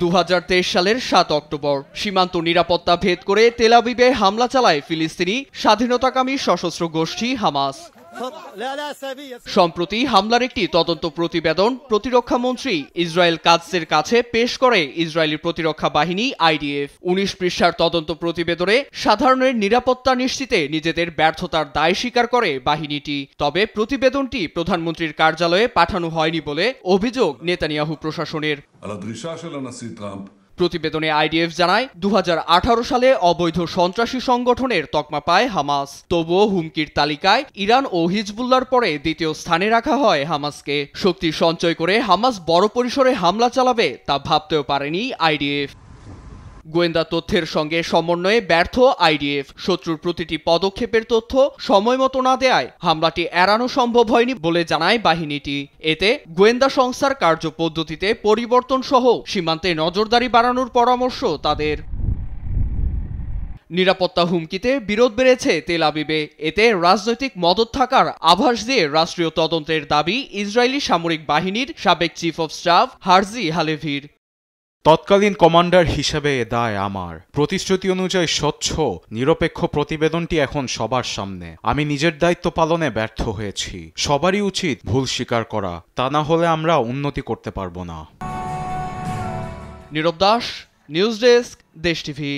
2023 সালের 7 অক্টোবর সীমান্ত নিরাপত্তা ভেদ করে তেল আবিবে হামলা চালায় ফিলিস্তিনি স্বাধীনতাকামী সশস্ত্র গোষ্ঠী হামাস। সম্প্রতি হামলার একটি তদন্ত প্রতিবেদন প্রতিরক্ষা মন্ত্রী ইসরায়েল কাৎজের কাছে পেশ করে ইসরায়েলি প্রতিরক্ষা বাহিনী আইডিএফ। 19 পৃষ্ঠার তদন্ত প্রতিবেদনে সাধারণের নিরাপত্তা নিশ্চিতে নিজেদের ব্যর্থতার দায় স্বীকার করে বাহিনীটি। তবে প্রতিবেদনটি প্রধানমন্ত্রীর কার্যালয়ে পাঠানো হয়নি বলে অভিযোগ নেতানিয়াহু প্রশাসনের। প্রতিবেদনে আইডিএফ জানায় 2018 সালে অবৈধ সন্ত্রাসী সংগঠনের তকমা পায় হামাস। তবুও হুমকির তালিকায় ইরান ও হিজবুল্লাহর পরে দ্বিতীয় স্থানে রাখা হয় হামাসকে। শক্তি সঞ্চয় করে হামাস বড় পরিসরে হামলা চালাবে তা ভাবতেও পারেনি আইডিএফ। গোয়েন্দা তথ্যের সঙ্গে সমন্বয়ে ব্যর্থ আইডিএফ। শত্রুর প্রতিটি পদক্ষেপের তথ্য সময়মতো না দেয়ায় হামলাটি এড়ানো সম্ভব হয়নি বলে জানায় বাহিনীটি। এতে গোয়েন্দা সংস্থার কার্যপদ্ধতিতে পরিবর্তন সহ সীমান্তে নজরদারি বাড়ানোর পরামর্শ তাদের। নিরাপত্তা হুমকিতে বিরোধ বেড়েছে তেল আবিবে। এতে রাজনৈতিক মদদ থাকার আভাস দিয়ে রাষ্ট্রীয় তদন্তের দাবি ইসরায়েলি সামরিক বাহিনীর সাবেক চিফ অব স্টাফ হার্জি হালেভির। তৎকালীন কমান্ডার হিসেবে এ দায় আমার। প্রতিশ্রুতি অনুযায়ী স্বচ্ছ নিরপেক্ষ প্রতিবেদনটি এখন সবার সামনে। আমি নিজের দায়িত্ব পালনে ব্যর্থ হয়েছি। সবারই উচিত ভুল স্বীকার করা, তা না হলে আমরা উন্নতি করতে পারব না। নীরব দাস, নিউজ ডেস্ক, দেশ টিভি।